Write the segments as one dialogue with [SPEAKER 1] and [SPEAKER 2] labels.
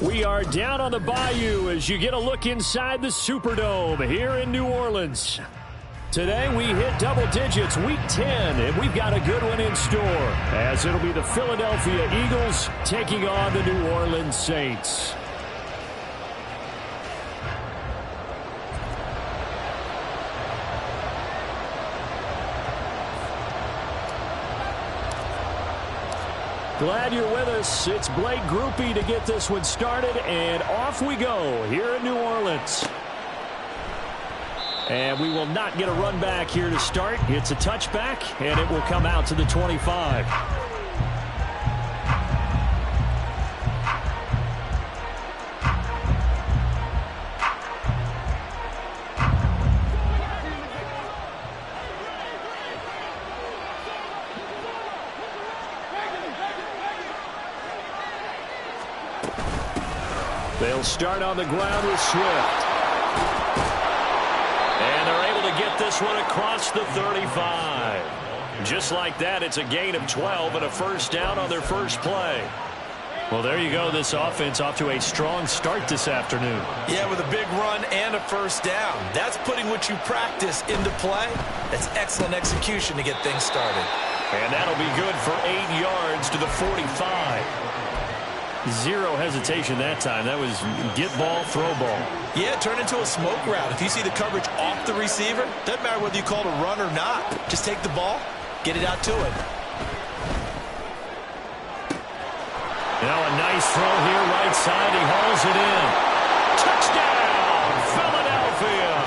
[SPEAKER 1] We are down on the Bayou as you get a look inside the Superdome here in New Orleans. Today we hit double digits, week 10, and we've got a good one in store, as it'll be the Philadelphia Eagles taking on the New Orleans Saints. Glad you're with us. It's Blake Groupie to get this one started, and off we go here in New Orleans. And we will not get a run back here to start. It's a touchback, and it will come out to the 25. They'll start on the ground with Swift. And they're able to get this one across the 35. Just like that, it's a gain of 12 and a first down on their first play. Well, there you go. This offense off to a strong start this afternoon.
[SPEAKER 2] Yeah, with a big run and a first down. That's putting what you practice into play. That's excellent execution to get things started.
[SPEAKER 1] And that'll be good for 8 yards to the 45. Zero hesitation that time. That was get ball, throw ball.
[SPEAKER 2] Yeah, turn into a smoke route. If you see the coverage off the receiver, doesn't matter whether you call it a run or not. Just take the ball, get it out to it.
[SPEAKER 1] Now a nice throw here, right side. He hauls it in. Touchdown, Philadelphia.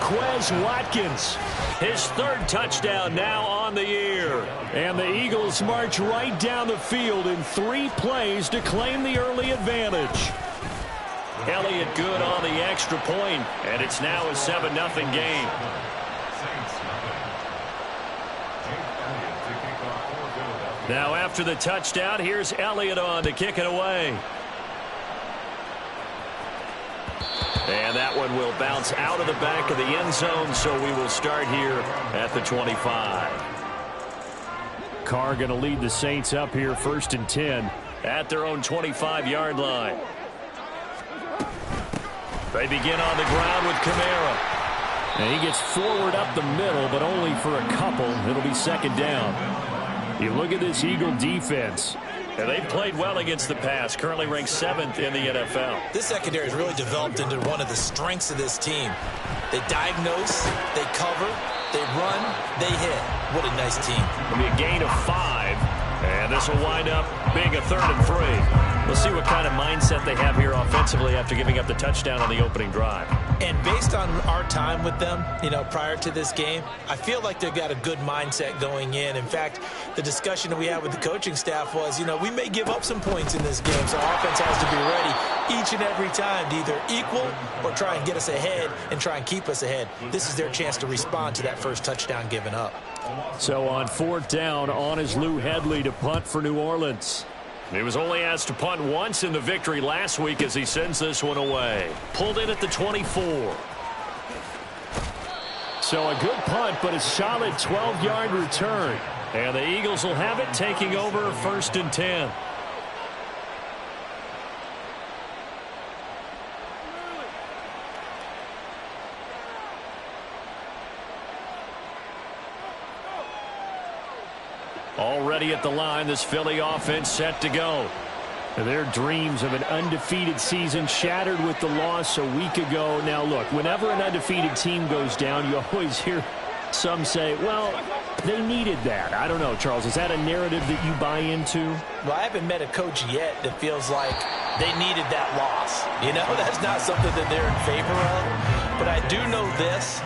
[SPEAKER 1] Quez Watkins, his third touchdown now on the year. And the Eagles march right down the field in 3 plays to claim the early advantage. Elliott good on the extra point, and it's now a 7-0 game. Now after the touchdown, here's Elliott on to kick it away. And that one will bounce out of the back of the end zone, so we will start here at the 25. Carr going to lead the Saints up here, 1st and 10 at their own 25-yard line. They begin on the ground with Kamara. And he gets forward up the middle, but only for a couple. It'll be 2nd down. You look at this Eagle defense. And they've played well against the pass, currently ranked 7th in the NFL.
[SPEAKER 2] This secondary has really developed into one of the strengths of this team. They diagnose, they cover, they run, they hit. What a nice team.
[SPEAKER 1] It'll be a gain of 5, and this will wind up being a 3rd and 3. We'll see what kind of mindset they have here offensively after giving up the touchdown on the opening drive.
[SPEAKER 2] And based on our time with them, prior to this game, I feel like they've got a good mindset going in. In fact, the discussion that we had with the coaching staff was, we may give up some points in this game, so offense has to be ready each and every time to either equal or try and get us ahead and try and keep us ahead. This is their chance to respond to that first touchdown given up.
[SPEAKER 1] So on 4th down, on is Lou Hedley to punt for New Orleans. He was only asked to punt once in the victory last week as he sends this one away. Pulled in at the 24. So a good punt, but a solid 12-yard return. And the Eagles will have it, taking over 1st and 10. Already at the line, this Philly offense set to go. Their dreams of an undefeated season shattered with the loss a week ago. Now, look, whenever an undefeated team goes down, you always hear some say, well, they needed that. I don't know, Charles. Is that a narrative that you buy into?
[SPEAKER 2] Well, I haven't met a coach yet that feels like they needed that loss. That's not something that they're in favor of. But I do know this.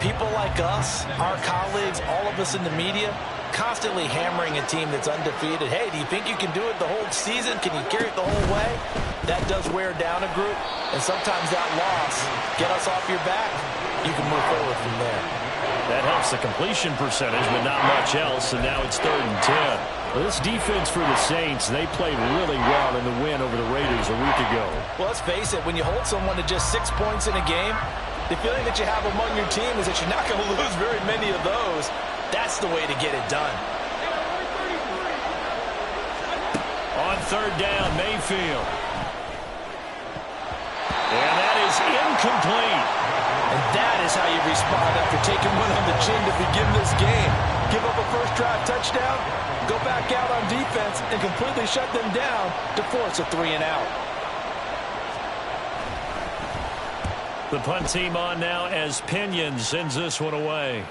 [SPEAKER 2] People like us, our colleagues, all of us in the media, constantly hammering a team that's undefeated. Hey, do you think you can do it the whole season? Can you carry it the whole way? That does wear down a group, and sometimes that loss, get us off your back, you can move forward from there.
[SPEAKER 1] That helps the completion percentage, but not much else, and now it's 3rd and 10. Well, this defense for the Saints, they played really well in the win over the Raiders a week ago.
[SPEAKER 2] Well, let's face it, when you hold someone to just 6 points in a game, the feeling that you have among your team is that you're not going to lose very many of those. That's the way to get it done.
[SPEAKER 1] On third down, Mayfield. And that is incomplete.
[SPEAKER 2] And that is how you respond after taking one on the chin to begin this game. Give up a first drive touchdown, go back out on defense, and completely shut them down to force a 3-and-out.
[SPEAKER 1] The punt team on now as Pinion sends this one away.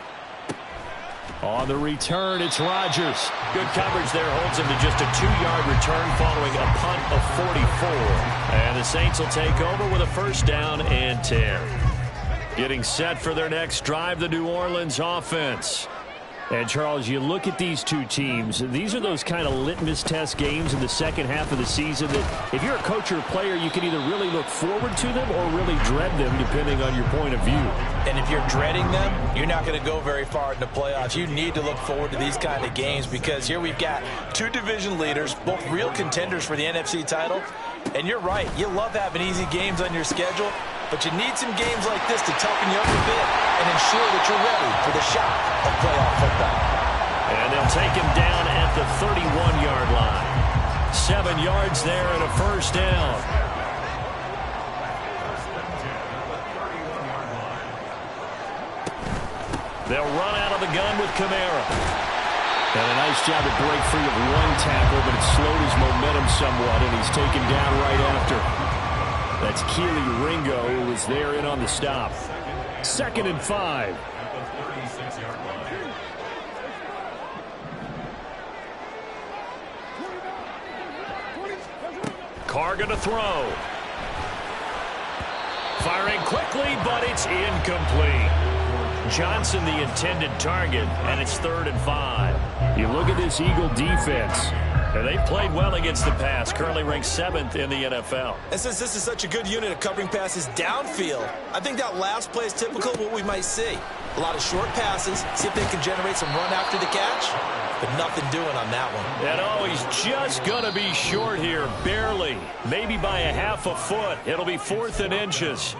[SPEAKER 1] On the return, it's Rodgers. Good coverage there, holds him to just a 2-yard return following a punt of 44. And the Saints will take over with a first down and 10. Getting set for their next drive, the New Orleans offense. And, Charles, you look at these two teams, these are those kind of litmus test games in the second half of the season that if you're a coach or a player, you can either really look forward to them or really dread them, depending on your point of view.
[SPEAKER 2] And if you're dreading them, you're not going to go very far in the playoffs. You need to look forward to these kind of games because here we've got two division leaders, both real contenders for the NFC title. And you're right, you love having easy games on your schedule, but you need some games like this to toughen you up a bit and ensure that you're ready for the shock of playoff football.
[SPEAKER 1] And they'll take him down at the 31-yard line. 7 yards there and a first down. They'll run out of the gun with Kamara. And a nice job to break free of one tackle, but it slowed his momentum somewhat, and he's taken down right after. That's Keely Ringo, who was there in on the stop. 2nd and 5. Carr going to throw. Firing quickly, but it's incomplete. Johnson the intended target, and it's 3rd and 5. You look at this Eagle defense. And they played well against the pass, currently ranked 7th in the NFL.
[SPEAKER 2] And since this is such a good unit of covering passes downfield, I think that last play is typical of what we might see. A lot of short passes, see if they can generate some run after the catch, but nothing doing on that one.
[SPEAKER 1] And oh, he's just going to be short here, barely, maybe by a half a foot. It'll be 4th and inches.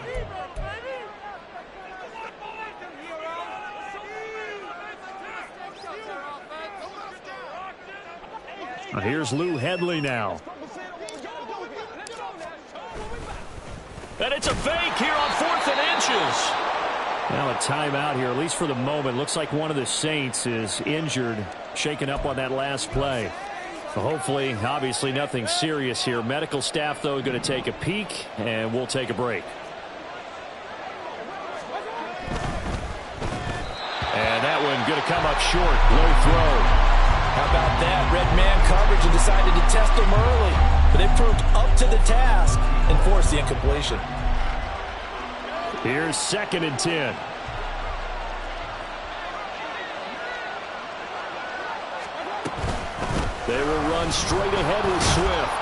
[SPEAKER 1] Here's Lou Hedley now. And it's a fake here on 4th and inches. Now a timeout here, at least for the moment. Looks like one of the Saints is injured, shaken up on that last play. So hopefully, obviously, nothing serious here. Medical staff, though, going to take a peek, and we'll take a break. And that one going to come up short. Low throw.
[SPEAKER 2] How about that? Red man coverage and decided to test them early. But they proved up to the task and forced the incompletion.
[SPEAKER 1] Here's 2nd and 10. They will run straight ahead with Swift.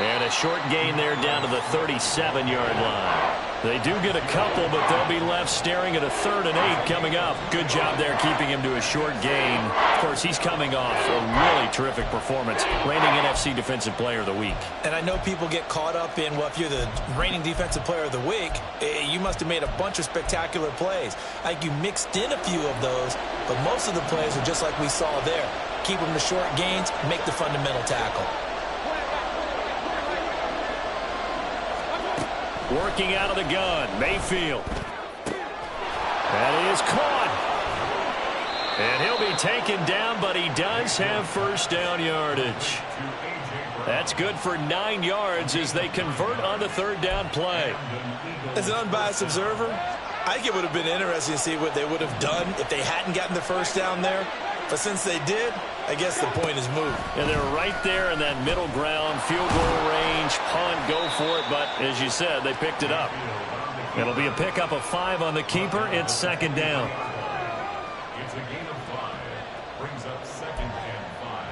[SPEAKER 1] And a short gain there down to the 37-yard line. They do get a couple, but they'll be left staring at a 3rd and 8 coming up. Good job there keeping him to a short gain. Of course, he's coming off a really terrific performance, reigning NFC Defensive Player of the Week.
[SPEAKER 2] And I know people get caught up in, well, if you're the reigning Defensive Player of the Week, you must have made a bunch of spectacular plays. I think you mixed in a few of those, but most of the plays are just like we saw there. Keep them to short gains, make the fundamental tackle.
[SPEAKER 1] Working out of the gun, Mayfield. That is caught. And he'll be taken down, but he does have first down yardage. That's good for 9 yards as they convert on the 3rd down play.
[SPEAKER 2] As an unbiased observer, I think it would have been interesting to see what they would have done if they hadn't gotten the first down there. But since they did, I guess the point is moved.
[SPEAKER 1] And they're right there in that middle ground, field goal range, punt, go for it. But as you said, they picked it up. It'll be a pickup of 5 on the keeper. It's 2nd down.
[SPEAKER 3] It's a gain of 5. Brings up 2nd and 5.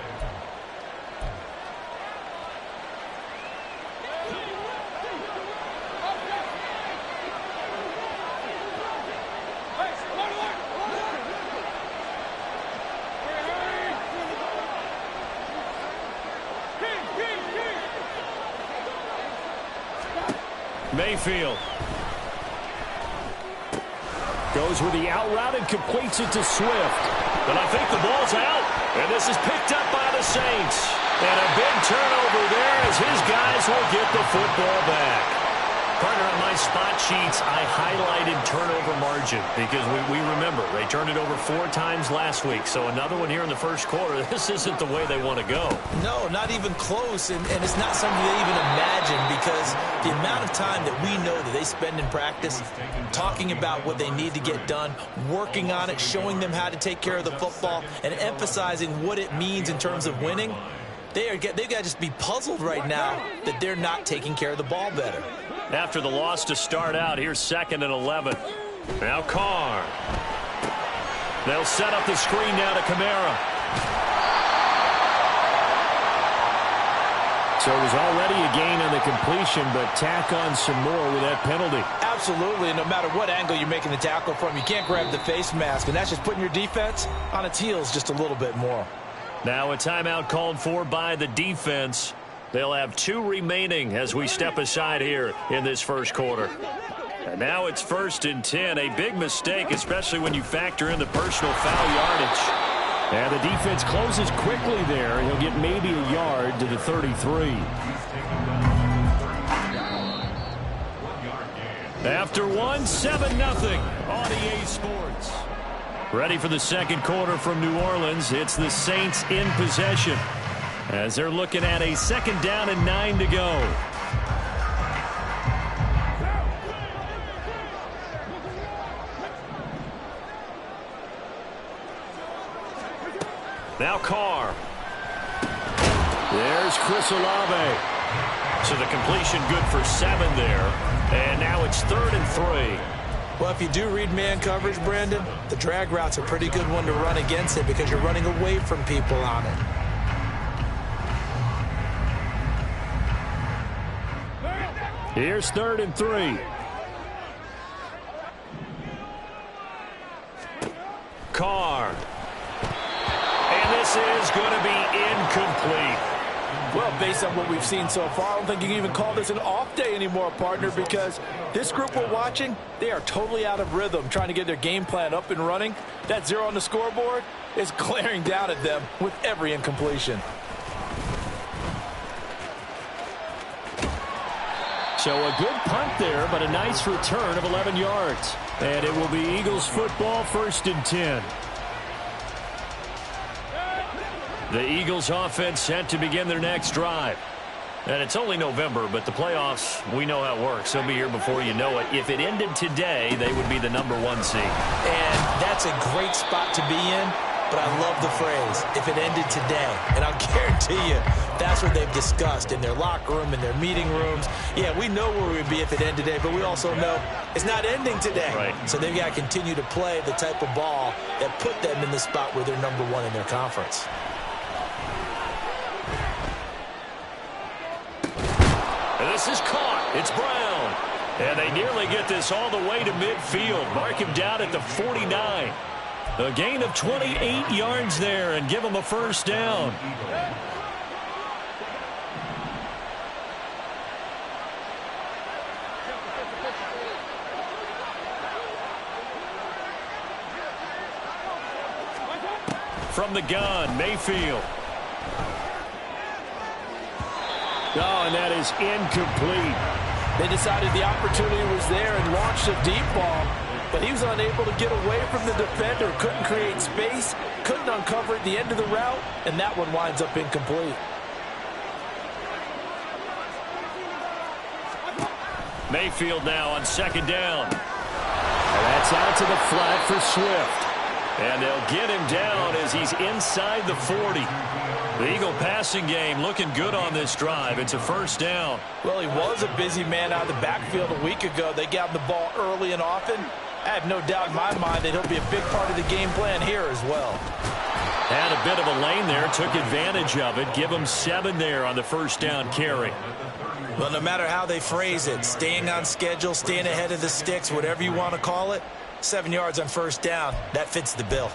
[SPEAKER 1] Mayfield goes with the out route and completes it to Swift. But I think the ball's out, and this is picked up by the Saints. And a big turnover there as his guys will get the football back. Partner, on my spot sheets, I highlighted turnover margin because we remember they turned it over 4 times last week. So another one here in the first quarter. This isn't the way they want to go.
[SPEAKER 2] No, not even close, and it's not something they even imagine because the amount of time that we know that they spend in practice talking about what they need to get done, working on it, showing them how to take care of the football, and emphasizing what it means in terms of winning, they've got to just be puzzled right now that they're not taking care of the ball better.
[SPEAKER 1] After the loss to start out, here's 2nd and 11. Now Carr. They'll set up the screen now to Kamara. So it was already a gain on the completion, but tack on some more with that penalty.
[SPEAKER 2] Absolutely, and no matter what angle you're making the tackle from, you can't grab the face mask, and that's just putting your defense on its heels just a little bit more.
[SPEAKER 1] Now a timeout called for by the defense. They'll have 2 remaining as we step aside here in this first quarter. And now it's 1st and 10. A big mistake, especially when you factor in the personal foul yardage. And the defense closes quickly there. He'll get maybe a yard to the 33. After 1, 7-0 on EA Sports. Ready for the second quarter from New Orleans. It's the Saints in possession, as they're looking at a 2nd down and 9 to go. Now Carr. There's Chris Olave. So the completion good for 7 there. And now it's 3rd and 3.
[SPEAKER 2] Well, if you do read man coverage, Brandon, the drag route's a pretty good one to run against it because you're running away from people on it.
[SPEAKER 1] Here's 3rd and 3. Carr. And this is going to be incomplete.
[SPEAKER 4] Well, based on what we've seen so far, I don't think you can even call this an off day anymore, partner, because this group we're watching, they are totally out of rhythm trying to get their game plan up and running. That 0 on the scoreboard is glaring down at them with every incompletion.
[SPEAKER 1] So a good punt there, but a nice return of 11 yards. And it will be Eagles football, 1st and 10. The Eagles offense set to begin their next drive. And it's only November, but the playoffs, we know how it works. They'll be here before you know it. If it ended today, they would be the #1 seed.
[SPEAKER 2] And that's a great spot to be in, but I love the phrase, if it ended today. And I'll guarantee you, that's what they've discussed in their locker room, in their meeting rooms. Yeah, we know where we'd be if it ended today, but we also know it's not ending today.
[SPEAKER 1] Right.
[SPEAKER 2] So they've got to continue to play the type of ball that put them in the spot where they're #1 in their conference.
[SPEAKER 1] This is caught. It's Brown. And they nearly get this all the way to midfield. Mark him down at the 49. A gain of 28 yards there and give him a 1st down. From the gun, Mayfield. Oh, and that is incomplete.
[SPEAKER 4] They decided the opportunity was there and launched a deep ball, but he was unable to get away from the defender, couldn't create space, couldn't uncover at the end of the route, and that one winds up incomplete.
[SPEAKER 1] Mayfield now on 2nd down. And that's out to the flat for Swift. And they'll get him down as he's inside the 40. The Eagle passing game looking good on this drive. It's a 1st down.
[SPEAKER 4] Well, he was a busy man out of the backfield a week ago. They got the ball early and often. I have no doubt in my mind that he'll be a big part of the game plan here as well.
[SPEAKER 1] Had a bit of a lane there, took advantage of it. Give him 7 there on the 1st down carry.
[SPEAKER 2] Well, no matter how they phrase it, staying on schedule, staying ahead of the sticks, whatever you want to call it, 7 yards on 1st down, that fits the bill.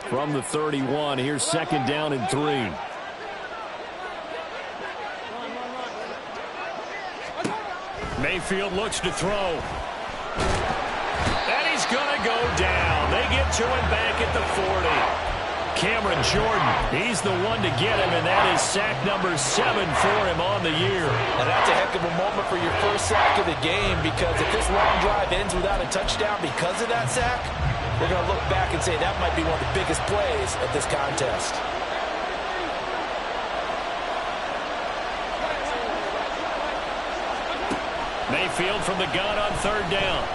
[SPEAKER 1] From the 31, here's 2nd down and 3. Mayfield looks to throw. And he's going to go down. They get to him back at the 40. Cameron Jordan. He's the one to get him, and that is sack number 7 for him on the year.
[SPEAKER 2] And that's a heck of a moment for your first sack of the game, because if this long drive ends without a touchdown because of that sack, we're going to look back and say that might be one of the biggest plays of this contest.
[SPEAKER 1] Mayfield from the gun on 3rd down.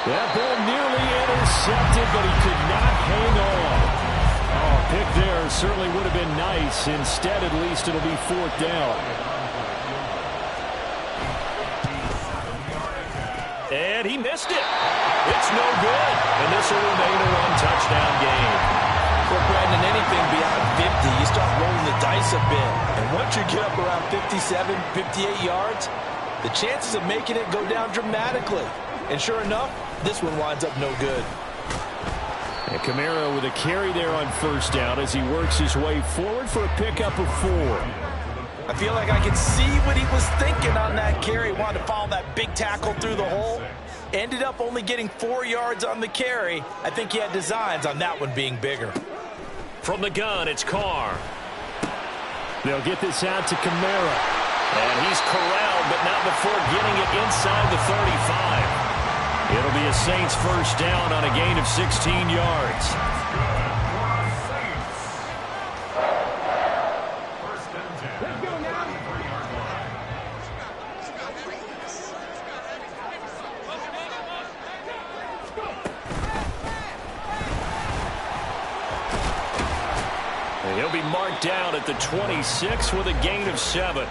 [SPEAKER 1] That ball nearly intercepted, but he could not hang on. Oh, pick there certainly would have been nice. Instead, at least it'll be 4th down. And he missed it. It's no good. And this will remain a 1-touchdown game.
[SPEAKER 2] Well, Brandon, anything beyond 50, you start rolling the dice a bit. And once you get up around 57, 58 yards, the chances of making it go down dramatically. And sure enough, this one winds up no good.
[SPEAKER 1] And Kamara with a carry there on 1st down as he works his way forward for a pickup of 4.
[SPEAKER 2] I feel like I could see what he was thinking on that carry. Wanted to follow that big tackle through the hole. Ended up only getting 4 yards on the carry. I think he had designs on that one being bigger.
[SPEAKER 1] From the gun, it's Carr. They'll get this out to Kamara. And he's corralled, but not before getting it inside the 35. It'll be a Saints 1st down on a gain of 16 yards. He'll be marked down at the 26 with a gain of 7.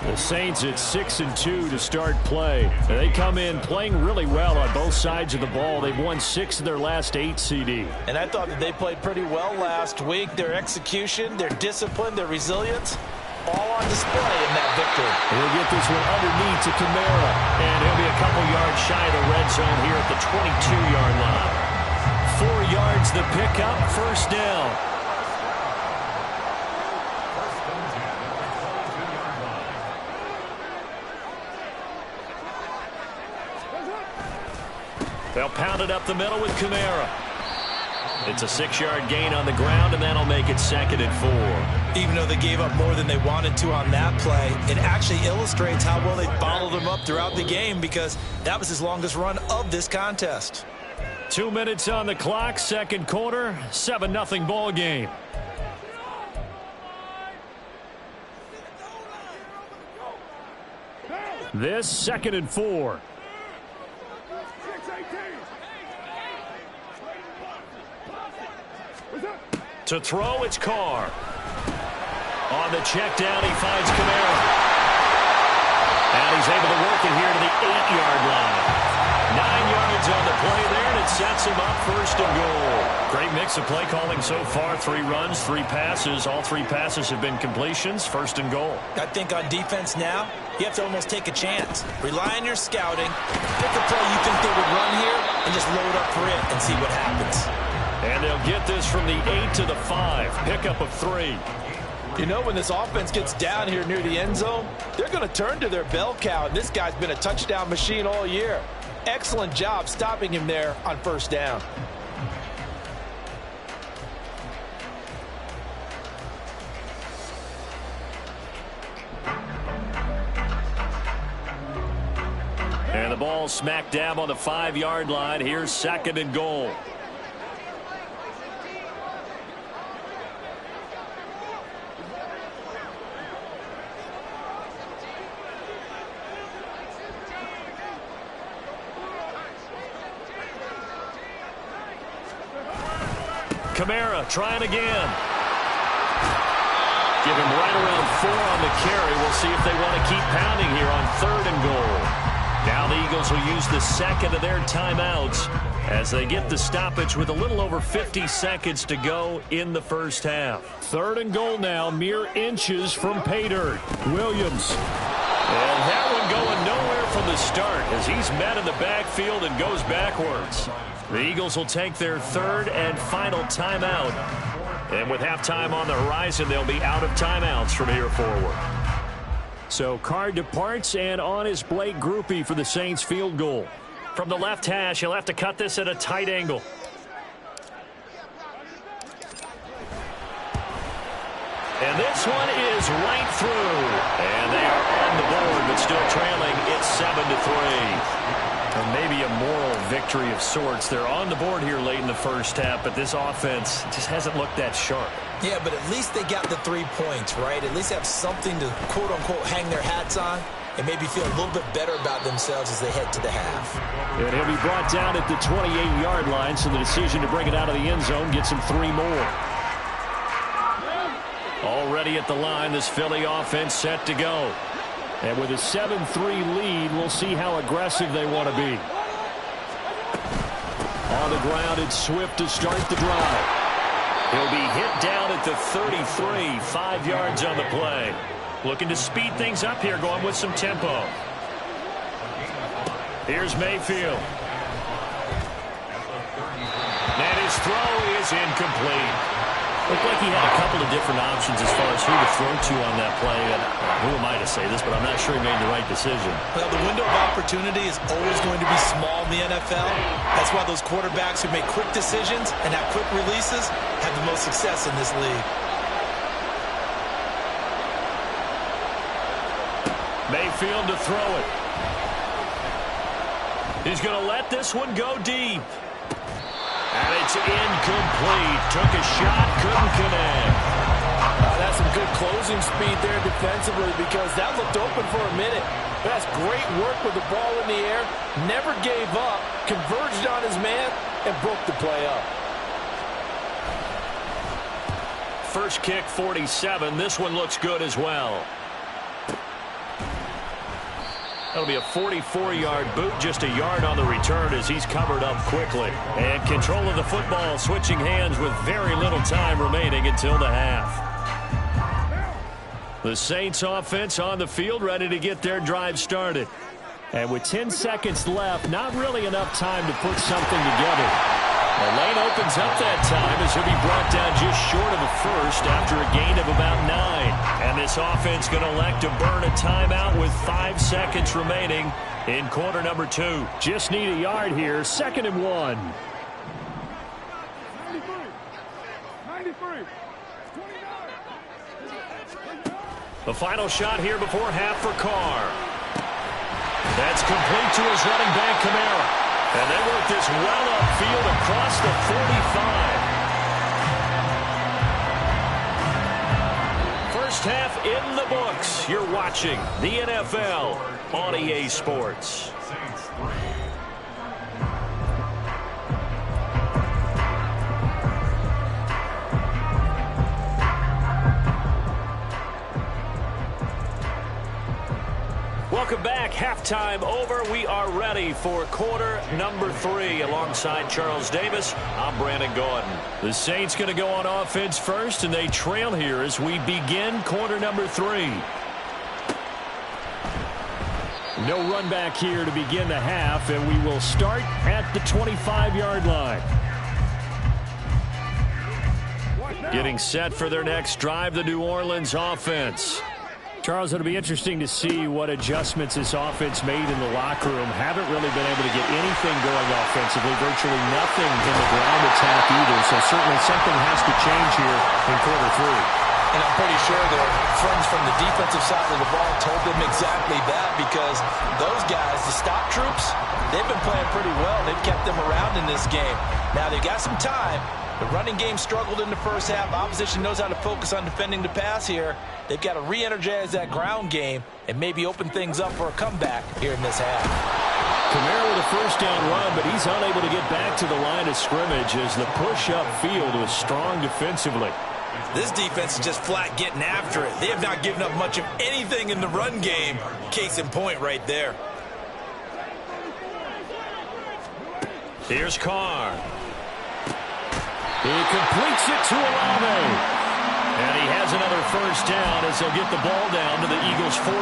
[SPEAKER 1] The Saints at 6-2 to start play. They come in playing really well on both sides of the ball. They've won 6 of their last 8 CD.
[SPEAKER 2] And I thought that they played pretty well last week. Their execution, their discipline, their resilience, all on display in that victory.
[SPEAKER 1] He'll get this one underneath to Kamara. And he'll be a couple yards shy of the red zone here at the 22-yard line. 4 yards the pickup, 1st down. They'll pound it up the middle with Kamara. It's a 6-yard gain on the ground, and that'll make it 2nd and 4.
[SPEAKER 2] Even though they gave up more than they wanted to on that play, it actually illustrates how well they followed them up throughout the game, because that was his longest run of this contest.
[SPEAKER 1] 2 minutes on the clock, 2nd quarter, 7-0 ball game. This 2nd and 4. To throw, it's Carr. On the check down, he finds Kamara. And he's able to work it here to the 8-yard line. 9 yards on the play there, and it sets him up 1st and goal. Great mix of play calling so far. 3 runs, 3 passes. All 3 passes have been completions. 1st and goal.
[SPEAKER 2] I think on defense now, you have to almost take a chance. Rely on your scouting. Pick a play you think they would run here, and just load up for it and see what happens.
[SPEAKER 1] And they'll get this from the 8 to the 5. Pickup of 3.
[SPEAKER 4] You know, when this offense gets down here near the end zone, they're going to turn to their bell cow, and this guy's been a touchdown machine all year. Excellent job stopping him there on 1st down.
[SPEAKER 1] And the ball smack dab on the 5-yard line. Here's 2nd and goal. Kamara trying again. Give him right around 4 on the carry. We'll see if they want to keep pounding here on 3rd and goal. Now the Eagles will use the 2nd of their timeouts as they get the stoppage with a little over 50 seconds to go in the 1st half. 3rd and goal now, mere inches from pay dirt. Williams. And that one going nowhere from the start as he's met in the backfield and goes backwards. The Eagles will take their 3rd and final timeout. And with halftime on the horizon, they'll be out of timeouts from here forward. So Carr departs, and on is Blake Grupe for the Saints field goal. From the left hash, he'll have to cut this at a tight angle. And this one is right through. And they are on the board, but still trailing. It's 7-3. And maybe a moral victory of sorts. They're on the board here late in the first half, but this offense just hasn't looked that sharp.
[SPEAKER 2] Yeah, but at least they got the 3 points, right? At least have something to, quote-unquote, hang their hats on and maybe feel a little bit better about themselves as they head to the half.
[SPEAKER 1] And he'll be brought down at the 28-yard line, so the decision to bring it out of the end zone gets him 3 more. Already at the line, this Philly offense set to go. And with a 7-3 lead, we'll see how aggressive they want to be. On the ground, it's Swift to start the drive. He'll be hit down at the 33, 5 yards on the play. Looking to speed things up here, going with some tempo. Here's Mayfield. And his throw is incomplete. Looked like he had a couple of different options as far as who to throw to on that play. And who am I to say this, but I'm not sure he made the right decision.
[SPEAKER 2] Well, the window of opportunity is always going to be small in the NFL. That's why those quarterbacks who make quick decisions and have quick releases have the most success in this league.
[SPEAKER 1] Mayfield to throw it. He's going to let this one go deep. And it's incomplete. Took a shot, couldn't connect.
[SPEAKER 4] That's some good closing speed there defensively because that looked open for a minute. But that's great work with the ball in the air. Never gave up, converged on his man, and broke the play up.
[SPEAKER 1] First kick, 47. This one looks good as well. That'll be a 44-yard boot, just a yard on the return as he's covered up quickly. And control of the football, switching hands with very little time remaining until the half. The Saints offense on the field, ready to get their drive started. And with 10 seconds left, not really enough time to put something together. The lane opens up that time as he'll be brought down just short of a first after a gain of about 9. And this offense going to elect to burn a timeout with 5 seconds remaining in quarter number 2. Just need a yard here, 2nd and 1.
[SPEAKER 3] 93.
[SPEAKER 1] The final shot here before half for Carr. That's complete to his running back, Kamara. And they work this well upfield across the 45. First half in the books. You're watching the NFL on EA Sports.
[SPEAKER 3] Saints 3.
[SPEAKER 1] Welcome back. Halftime over. We are ready for quarter number 3. Alongside Charles Davis, I'm Brandon Gordon. The Saints going to go on offense first, and they trail here as we begin quarter number 3. No run back here to begin the half, and we will start at the 25-yard line. Getting set for their next drive, the New Orleans offense. Charles, it'll be interesting to see what adjustments this offense made in the locker room. Haven't really been able to get anything going offensively, virtually nothing in the ground attack either. So certainly something has to change here in quarter 3.
[SPEAKER 2] And I'm pretty sure their friends from the defensive side of the ball told them exactly that, because those guys, the stop troops, they've been playing pretty well. They've kept them around in this game. Now they've got some time. The running game struggled in the first half. Opposition knows how to focus on defending the pass here. They've got to re-energize that ground game and maybe open things up for a comeback here in this half.
[SPEAKER 1] Kamara with a first down run, but he's unable to get back to the line of scrimmage as the push-up field was strong defensively.
[SPEAKER 2] This defense is just flat getting after it. They have not given up much of anything in the run game. Case in point right there.
[SPEAKER 1] Here's Carr. He completes it to Olave. And he has another first down as they'll get the ball down to the Eagles' 43.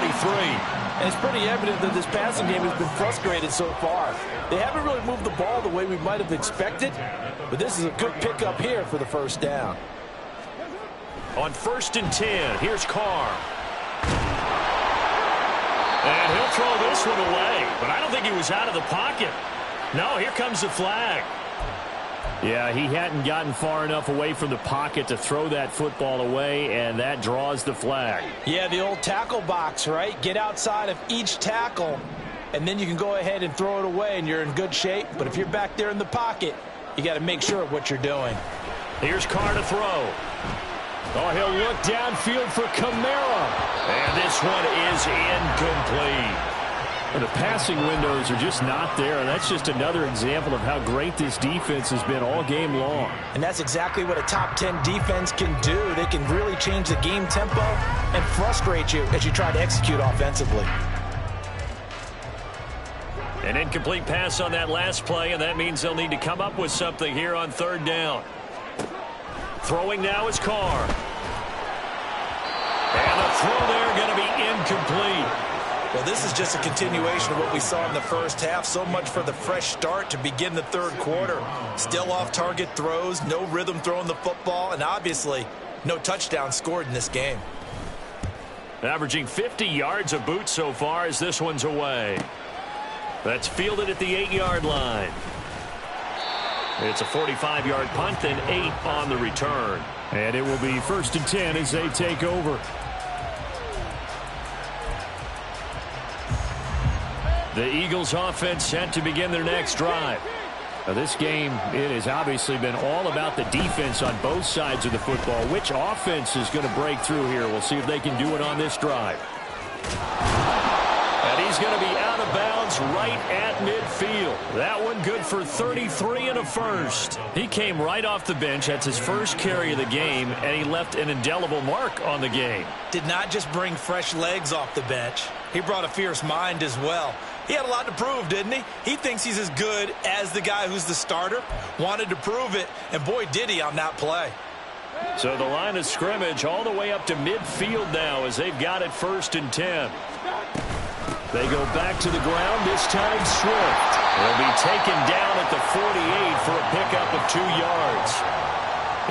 [SPEAKER 4] And it's pretty evident that this passing game has been frustrated so far. They haven't really moved the ball the way we might have expected, but this is a good pickup here for the first down.
[SPEAKER 1] On 1st and 10, here's Carr. And he'll throw this one away, but I don't think he was out of the pocket. No, here comes the flag. Yeah, he hadn't gotten far enough away from the pocket to throw that football away, and that draws the flag.
[SPEAKER 2] Yeah, the old tackle box, right? Get outside of each tackle, and then you can go ahead and throw it away, and you're in good shape. But if you're back there in the pocket, you got to make sure of what you're doing.
[SPEAKER 1] Here's Carr to throw. Oh, he'll look downfield for Kamara. And this one is incomplete. The passing windows are just not there, and that's just another example of how great this defense has been all game long.
[SPEAKER 2] And that's exactly what a top 10 defense can do. They can really change the game tempo and frustrate you as you try to execute offensively.
[SPEAKER 1] An incomplete pass on that last play, and that means they'll need to come up with something here on third down. Throwing now is Carr. And the throw there going to be incomplete.
[SPEAKER 2] Well, this is just a continuation of what we saw in the first half. So much for the fresh start to begin the third quarter. Still off-target throws, no rhythm throwing the football, and obviously no touchdown scored in this game.
[SPEAKER 1] Averaging 50 yards a boot so far as this one's away. That's fielded at the 8-yard line. It's a 45-yard punt and 8 on the return. And it will be 1st and 10 as they take over. The Eagles offense set to begin their next drive. Now this game, it has obviously been all about the defense on both sides of the football. Which offense is going to break through here? We'll see if they can do it on this drive. And he's going to be out of bounds right at midfield. That one good for 33 and a first. He came right off the bench. That's his first carry of the game, and he left an indelible mark on the game.
[SPEAKER 2] Did not just bring fresh legs off the bench. He brought a fierce mind as well. He had a lot to prove, didn't he? He thinks he's as good as the guy who's the starter. Wanted to prove it, and boy, did he on that play.
[SPEAKER 1] So the line of scrimmage all the way up to midfield now as they've got it 1st and 10. They go back to the ground, this time Swift. They'll be taken down at the 48 for a pickup of 2 yards.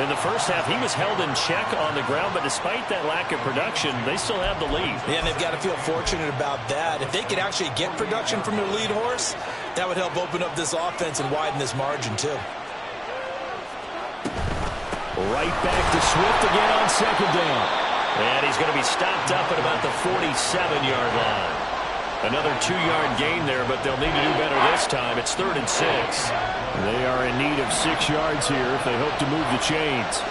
[SPEAKER 1] In the first half, he was held in check on the ground, but despite that lack of production, they still have the lead.
[SPEAKER 2] Yeah, and they've got to feel fortunate about that. If they could actually get production from their lead horse, that would help open up this offense and widen this margin, too.
[SPEAKER 1] Right back to Swift again on 2nd down. And he's going to be stopped up at about the 47-yard line. Another 2-yard gain there, but they'll need to do better this time. It's 3rd and 6. They are in need of 6 yards here if they hope to move the chains.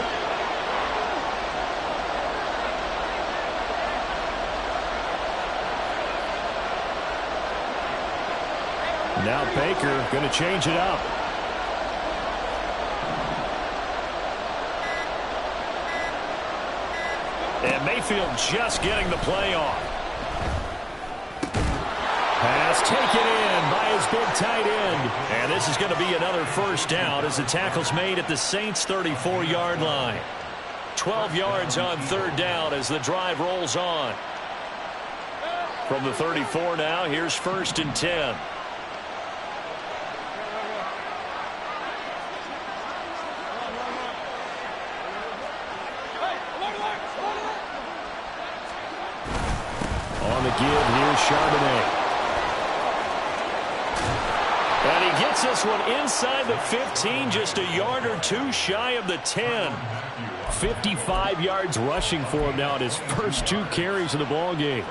[SPEAKER 1] Now Baker going to change it up. And Mayfield just getting the play off. Pass taken in by his big tight end. And this is going to be another 1st down as the tackle's made at the Saints' 34-yard line. 12 yards on 3rd down as the drive rolls on. From the 34 now, here's 1st and 10. On the give, here's Charbonnet. And he gets this one inside the 15, just a yard or 2 shy of the 10. 55 yards rushing for him now in his first 2 carries of the ball game.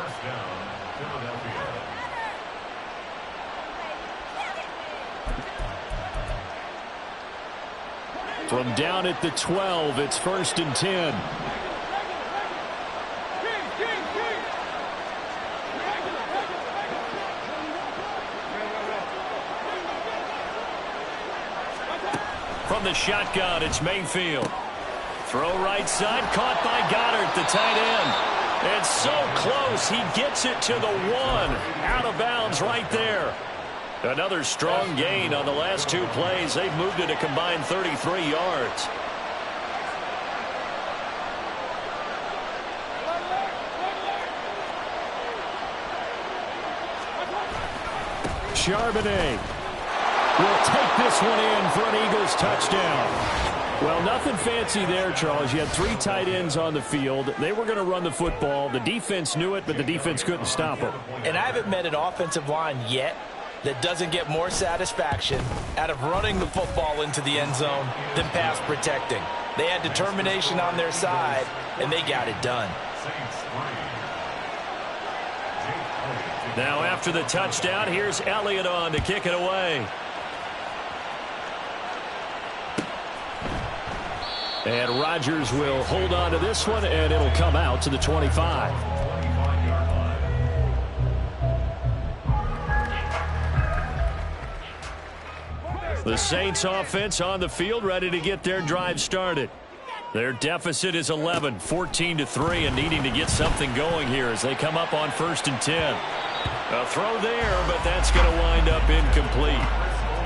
[SPEAKER 1] From down at the 12, it's 1st and 10. From the shotgun, it's Mayfield. Throw right side, caught by Goddard, the tight end. And so close, he gets it to the 1. Out of bounds right there. Another strong gain on the last 2 plays. They've moved it a combined 33 yards. Charbonnet will take this one in for an Eagles touchdown. Well, nothing fancy there, Charles. You had 3 tight ends on the field. They were going to run the football. The defense knew it, but the defense couldn't stop them.
[SPEAKER 2] And I haven't met an offensive line yet that doesn't get more satisfaction out of running the football into the end zone than pass protecting. They had determination on their side, and they got it done.
[SPEAKER 1] Now after the touchdown, here's Elliott on to kick it away. And Rodgers will hold on to this one, and it'll come out to the 25. The Saints offense on the field, ready to get their drive started. Their deficit is 11, 14-3, and needing to get something going here as they come up on 1st and 10. A throw there, but that's going to wind up incomplete.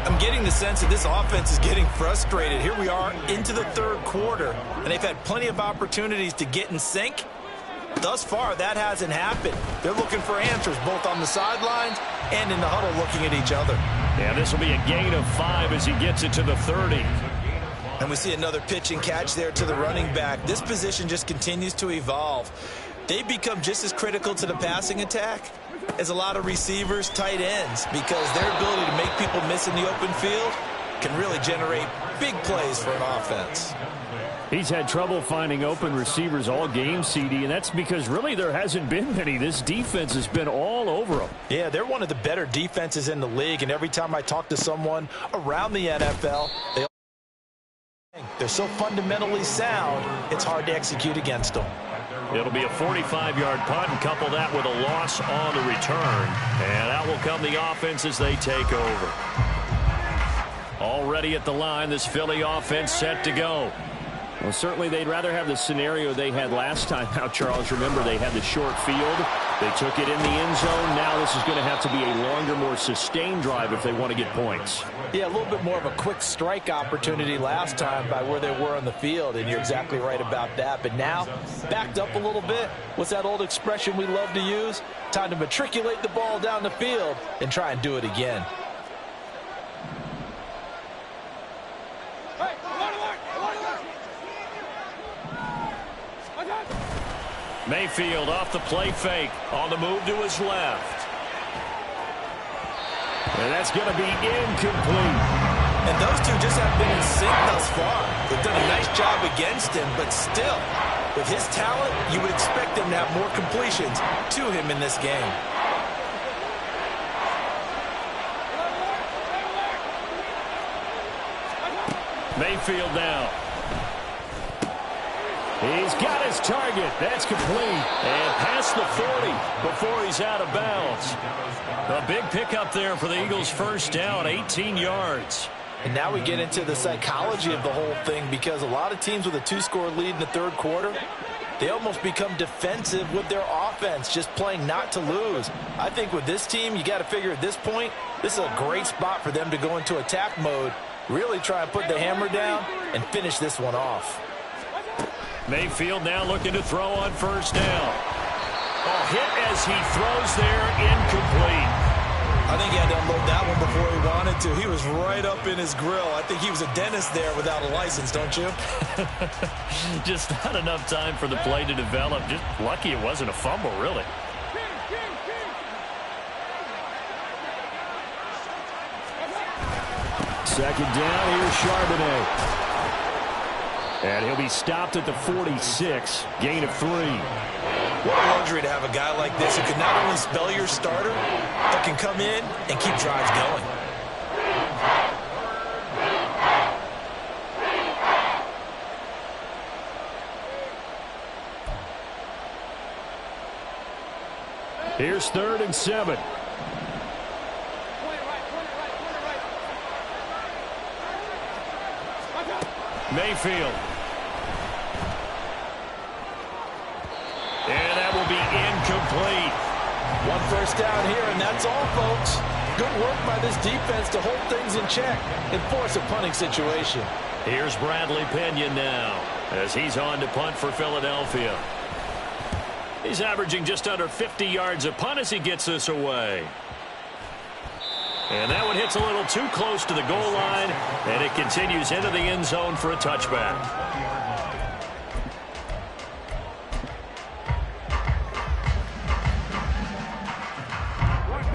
[SPEAKER 2] I'm getting the sense that this offense is getting frustrated. Here we are into the 3rd quarter, and they've had plenty of opportunities to get in sync. Thus far, that hasn't happened. They're looking for answers both on the sidelines and in the huddle looking at each other.
[SPEAKER 1] Yeah, this will be a gain of 5 as he gets it to the 30.
[SPEAKER 2] And we see another pitch and catch there to the running back. This position just continues to evolve. They've become just as critical to the passing attack as a lot of receivers, tight ends, because their ability to make people miss in the open field can really generate big plays for an offense.
[SPEAKER 1] He's had trouble finding open receivers all game, CD, and that's because really there hasn't been many. This defense has been all over them.
[SPEAKER 2] Yeah, they're one of the better defenses in the league, and every time I talk to someone around the NFL, they're so fundamentally sound, it's hard to execute against them.
[SPEAKER 1] It'll be a 45-yard punt, and couple that with a loss on the return. And out will come the offense as they take over. Already at the line, this Philly offense set to go. Well, certainly they'd rather have the scenario they had last time out, Charles. Remember, they had the short field. They took it in the end zone. Now this is going to have to be a longer, more sustained drive if they want to get points.
[SPEAKER 2] Yeah, a little bit more of a quick strike opportunity last time by where they were on the field, and you're exactly right about that. But now, backed up a little bit. What's that old expression we love to use? Time to matriculate the ball down the field and try and do it again.
[SPEAKER 1] Mayfield off the play fake, on the move to his left. And that's going to be incomplete.
[SPEAKER 2] And those two just have been in sync thus far. They've done a nice job against him, but still, with his talent, you would expect them to have more completions to him in this game.
[SPEAKER 1] Mayfield now. He's got his target. That's complete. And past the 40 before he's out of bounds. A big pickup there for the Eagles' first down, 18 yards.
[SPEAKER 2] And now we get into the psychology of the whole thing, because a lot of teams with a 2-score lead in the 3rd quarter, they almost become defensive with their offense, just playing not to lose. I think with this team, you got to figure at this point, this is a great spot for them to go into attack mode, really try and put the hammer down and finish this one off.
[SPEAKER 1] Mayfield now looking to throw on first down. Oh, hit as he throws there, incomplete.
[SPEAKER 2] I think he had to unload that one before he wanted to. He was right up in his grill. I think he was a dentist there without a license, don't you?
[SPEAKER 1] Just not enough time for the play to develop. Just lucky it wasn't a fumble, really. Second down, here's Charbonnet. And he'll be stopped at the 46, gain of 3.
[SPEAKER 2] What a luxury to have a guy like this who can not only spell your starter, but can come in and keep drives going.
[SPEAKER 1] Here's 3rd and 7. Mayfield. And that will be incomplete.
[SPEAKER 2] One first down here, and that's all, folks. Good work by this defense to hold things in check and force a punting situation.
[SPEAKER 1] Here's Bradley Pinion now as he's on to punt for Philadelphia. He's averaging just under 50 yards a punt as he gets this away. And that one hits a little too close to the goal line, and it continues into the end zone for a touchback.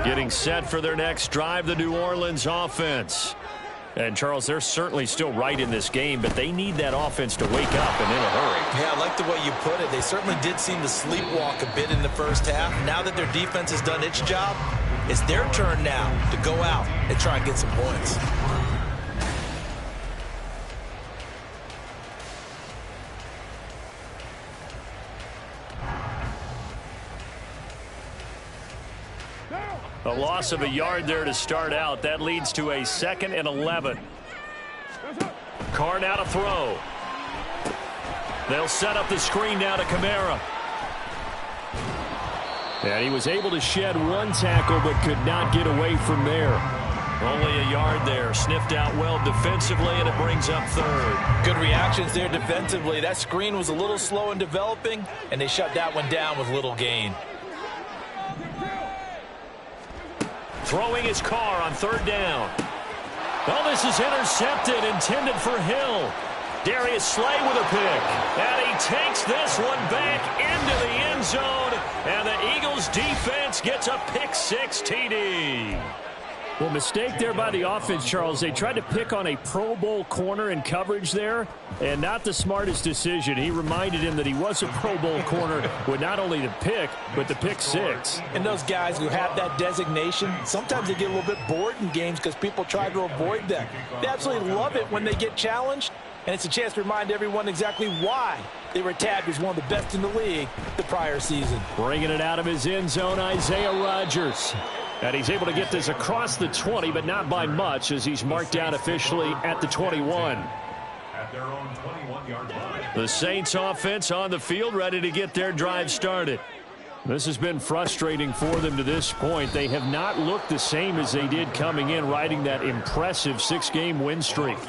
[SPEAKER 1] Getting set for their next drive, the New Orleans offense. And, Charles, they're certainly still right in this game, but they need that offense to wake up and in a hurry.
[SPEAKER 2] Yeah, I like the way you put it. They certainly did seem to sleepwalk a bit in the first half. Now that their defense has done its job, it's their turn now to go out and try and get some points.
[SPEAKER 1] A loss of a yard there to start out. That leads to a 2nd and 11. Carr now to throw. They'll set up the screen now to Kamara. And he was able to shed one tackle but could not get away from there. Only a yard there. Sniffed out well defensively, and it brings up 3rd.
[SPEAKER 4] Good reactions there defensively. That screen was a little slow in developing, and they shut that one down with little gain.
[SPEAKER 1] Throwing his Carr on 3rd down. Well, this is intercepted, intended for Hill. Darius Slay with a pick. And he takes this one back into the end zone. And the Eagles defense gets a pick-6 TD. Well, mistake there by the offense, Charles. They tried to pick on a Pro Bowl corner in coverage there, and not the smartest decision. He reminded him that he was a Pro Bowl corner with not only the pick, but the pick-6.
[SPEAKER 4] And those guys who have that designation, sometimes they get a little bit bored in games because people try to avoid them. They absolutely love it when they get challenged, and it's a chance to remind everyone exactly why they were tabbed as one of the best in the league the prior season.
[SPEAKER 1] Bringing it out of his end zone, Isaiah Rodgers. And he's able to get this across the 20, but not by much, as he's marked out officially at the 21.
[SPEAKER 3] At their own 21-yard line.
[SPEAKER 1] The Saints offense on the field, ready to get their drive started. This has been frustrating for them to this point. They have not looked the same as they did coming in, riding that impressive 6-game win streak.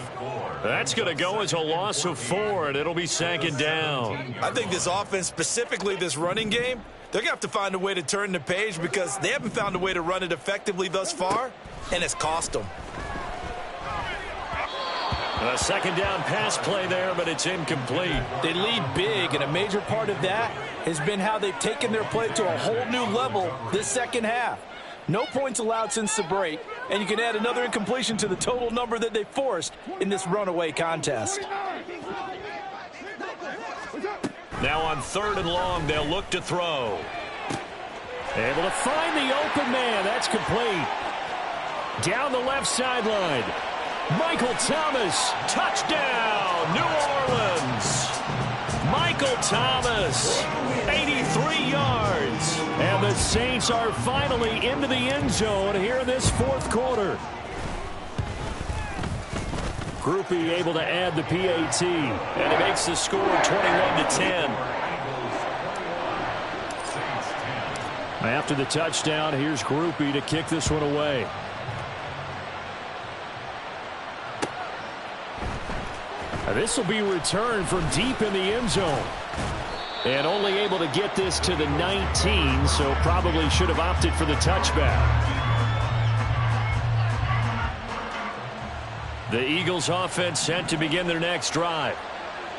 [SPEAKER 1] That's going to go as a loss of 4, and it'll be 2nd down.
[SPEAKER 2] I think this offense, specifically this running game, they're going to have to find a way to turn the page because they haven't found a way to run it effectively thus far, and it's cost them.
[SPEAKER 1] A 2nd down pass play there, but it's incomplete.
[SPEAKER 4] They lead big, and a major part of that has been how they've taken their play to a whole new level this second half. No points allowed since the break, and you can add another incompletion to the total number that they forced in this runaway contest.
[SPEAKER 1] Now on 3rd and long, they'll look to throw. Able to find the open man. That's complete. Down the left sideline. Michael Thomas, touchdown, New Orleans. Michael Thomas, 83 yards. And the Saints are finally into the end zone here in this 4th quarter. Groupie able to add the PAT, and it makes the score 21-10. After the touchdown, here's Groupie to kick this one away. This will be returned from deep in the end zone. And only able to get this to the 19, so probably should have opted for the touchback. The Eagles offense set to begin their next drive.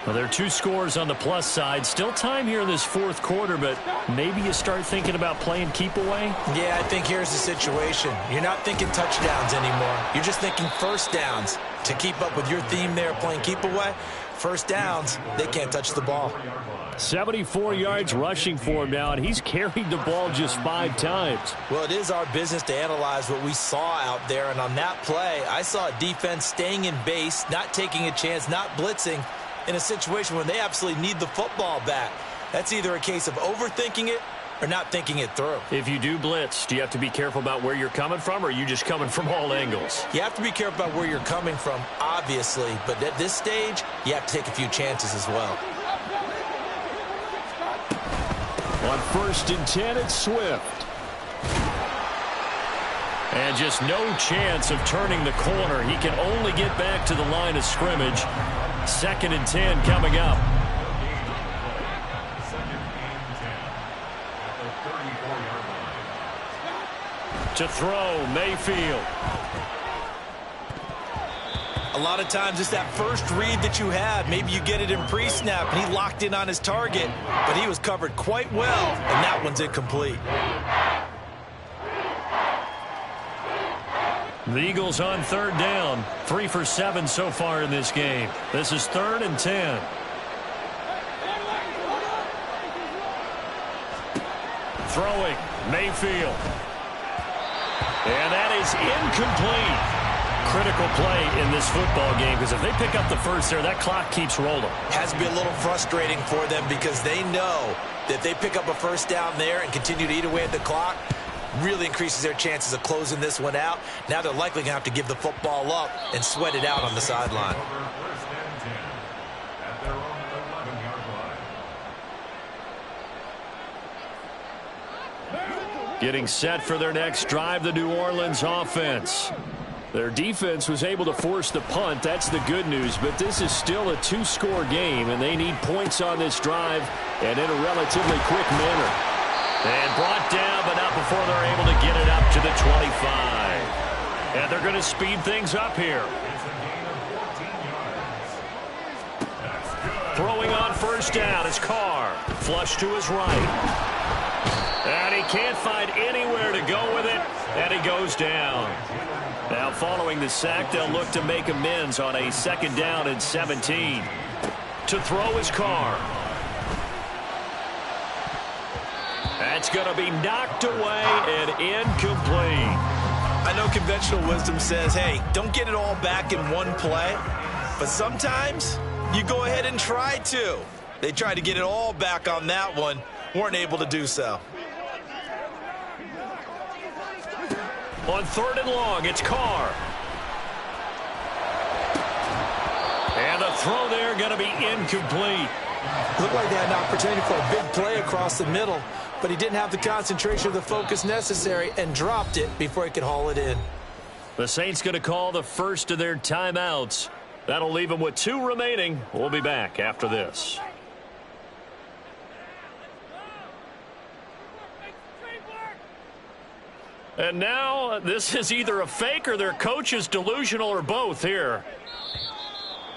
[SPEAKER 1] Well, there are 2 scores on the plus side. Still time here in this 4th quarter, but maybe you start thinking about playing keep away?
[SPEAKER 2] Yeah, I think here's the situation. You're not thinking touchdowns anymore. You're just thinking first downs. To keep up with your theme there, playing keep away, first downs, they can't touch the ball.
[SPEAKER 1] 74 yards rushing for him now, and he's carried the ball just 5 times.
[SPEAKER 2] Well, it is our business to analyze what we saw out there, and on that play, I saw a defense staying in base, not taking a chance, not blitzing, in a situation where they absolutely need the football back. That's either a case of overthinking it or not thinking it through.
[SPEAKER 1] If you do blitz, do you have to be careful about where you're coming from, or are you just coming from all angles?
[SPEAKER 2] You have to be careful about where you're coming from, obviously, but at this stage, you have to take a few chances as well.
[SPEAKER 1] On 1st and 10, it's Swift. And just no chance of turning the corner. He can only get back to the line of scrimmage. 2nd and 10 coming up. To throw, Mayfield.
[SPEAKER 2] A lot of times it's that first read that you have. Maybe you get it in pre-snap, and he locked in on his target, but he was covered quite well, and that one's incomplete.
[SPEAKER 1] The Eagles on third down. 3 for 7 so far in this game. This is 3rd and 10. Throwing, Mayfield. And that is incomplete. Critical play in this football game, because if they pick up the first there, that clock keeps rolling.
[SPEAKER 2] Has to be a little frustrating for them because they know that if they pick up a first down there and continue to eat away at the clock, really increases their chances of closing this one out. Now they're likely going to have to give the football up and sweat it out on the sideline.
[SPEAKER 3] First and 10 at their own 11-yard line.
[SPEAKER 1] Getting set for their next drive, the New Orleans offense. Their defense was able to force the punt. That's the good news, but this is still a 2-score game, and they need points on this drive and in a relatively quick manner. And brought down, but not before they're able to get it up to the 25. And they're going to speed things up here.
[SPEAKER 3] It's a gain of 14 yards. That's good.
[SPEAKER 1] Throwing on first down is Carr. Flush to his right. And he can't find anywhere to go with it, and he goes down. Now following the sack, they'll look to make amends on a 2nd down and 17. To throw his Carr. That's going to be knocked away and incomplete.
[SPEAKER 2] I know conventional wisdom says, hey, don't get it all back in one play. But sometimes you go ahead and try to. They tried to get it all back on that one. Weren't able to do so.
[SPEAKER 1] On 3rd and long, it's Carr. And the throw there going to be incomplete.
[SPEAKER 4] Looked like they had an opportunity for a big play across the middle, but he didn't have the concentration or the focus necessary and dropped it before he could haul it in.
[SPEAKER 1] The Saints going to call the first of their timeouts. That'll leave them with 2 remaining. We'll be back after this. And now this is either a fake or their coach is delusional or both here.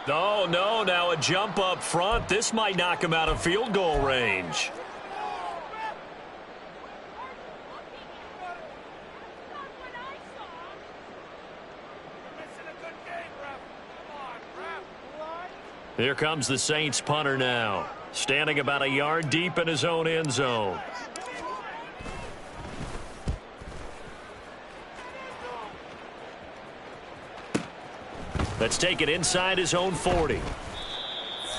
[SPEAKER 1] No, now a jump up front. This might knock him out of field goal range. Here comes the Saints punter now, standing about a yard deep in his own end zone. Let's take it inside his own 40.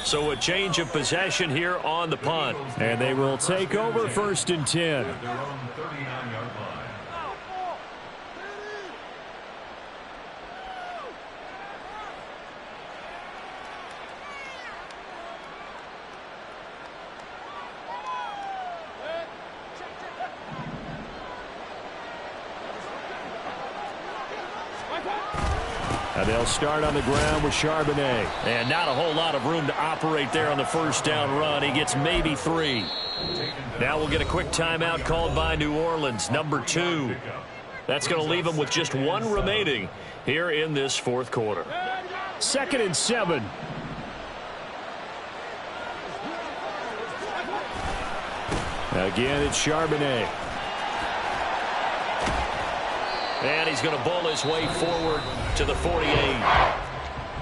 [SPEAKER 1] So a change of possession here on the punt. And they will take over 1st and 10.
[SPEAKER 3] At their own 39-yard line.
[SPEAKER 1] And they'll start on the ground with Charbonnet. And not a whole lot of room to operate there on the first down run. He gets maybe 3. Now we'll get a quick timeout called by New Orleans, number 2. That's going to leave them with just 1 remaining here in this 4th quarter. 2nd and 7. Again, it's Charbonnet. And he's going to bowl his way forward to the 48.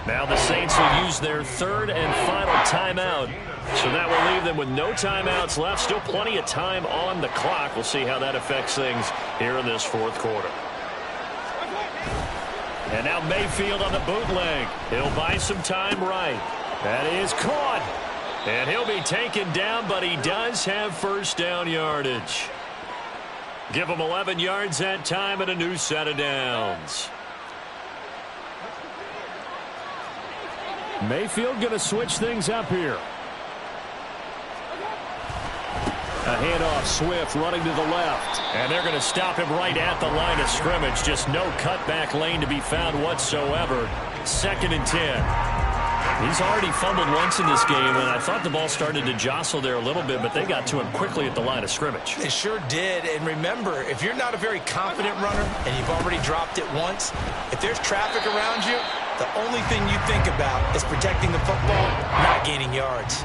[SPEAKER 1] Now the Saints will use their 3rd and final timeout. So that will leave them with no timeouts left. Still plenty of time on the clock. We'll see how that affects things here in this 4th quarter. And now Mayfield on the bootleg. He'll buy some time right. That is caught. And he'll be taken down, but he does have first down yardage. Give him 11 yards that time and a new set of downs. Mayfield going to switch things up here. A handoff, Swift running to the left. And they're going to stop him right at the line of scrimmage. Just no cutback lane to be found whatsoever. 2nd and 10. He's already fumbled once in this game, and I thought the ball started to jostle there a little bit, but they got to him quickly at the line of scrimmage.
[SPEAKER 2] They sure did. And remember, if you're not a very confident runner and you've already dropped it once, if there's traffic around you, the only thing you think about is protecting the football, not gaining yards.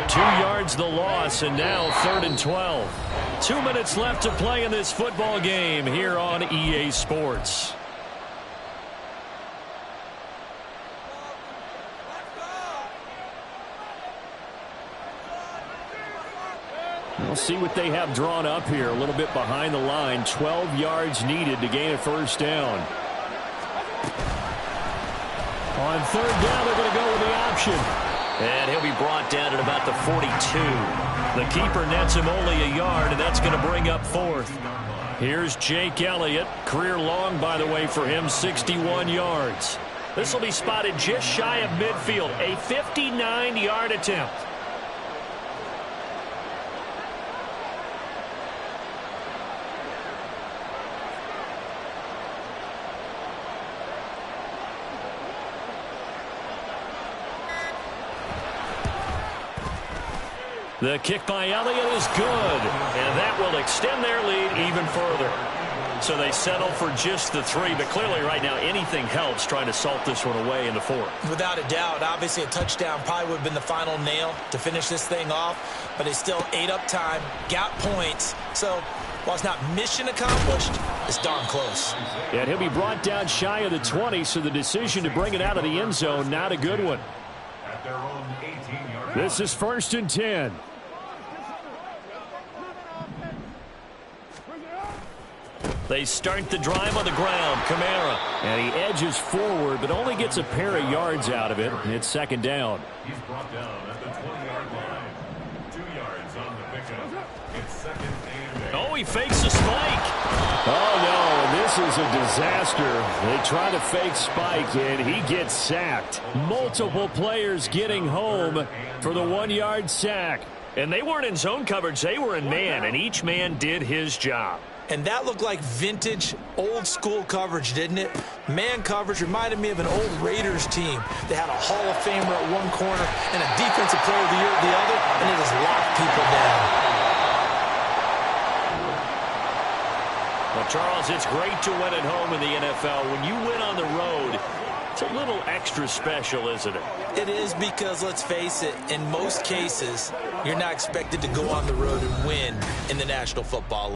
[SPEAKER 1] 2 yards the loss, and now 3rd and 12. 2 minutes left to play in this football game here on EA Sports. We'll see what they have drawn up here. A little bit behind the line. 12 yards needed to gain a first down. On third down, they're going to go with the option.
[SPEAKER 5] And he'll be brought down at about the 42.
[SPEAKER 1] The keeper nets him only a yard, and that's going to bring up fourth. Here's Jake Elliott. Career long, by the way, for him, 61 yards. This will be spotted just shy of midfield. A 59-yard attempt. The kick by Elliott is good, and that will extend their lead even further. So they settle for just the 3, but clearly right now anything helps trying to salt this one away in the 4th.
[SPEAKER 2] Without a doubt, obviously a touchdown probably would have been the final nail to finish this thing off, but it's still ate up time, got points. So while it's not mission accomplished, it's darn close.
[SPEAKER 1] And he'll be brought down shy of the 20, so the decision to bring it out of the end zone, not a good one.
[SPEAKER 3] At their own 18-yard line.
[SPEAKER 1] This is 1st and 10. They start the drive on the ground. Kamara. And he edges forward, but only gets a pair of yards out of it. And it's 2nd down.
[SPEAKER 3] He's brought down at the 20-yard line. 2 yards on the pickup. It's 2nd and 8.
[SPEAKER 1] Oh, he fakes a spike. Oh, no, this is a disaster. They try to fake spike, and he gets sacked. Multiple players getting home for the 1-yard sack. And they weren't in zone coverage. They were in man, and each man did his job.
[SPEAKER 2] And that looked like vintage, old-school coverage, didn't it? Man coverage reminded me of an old Raiders team. They had a Hall of Famer at one corner and a Defensive Player of the Year at the other, and it just locked people down.
[SPEAKER 1] Well, Charles, it's great to win at home in the NFL. When you win on the road, it's a little extra special, isn't it?
[SPEAKER 2] It is because, let's face it, in most cases, you're not expected to go on the road and win in the National Football League.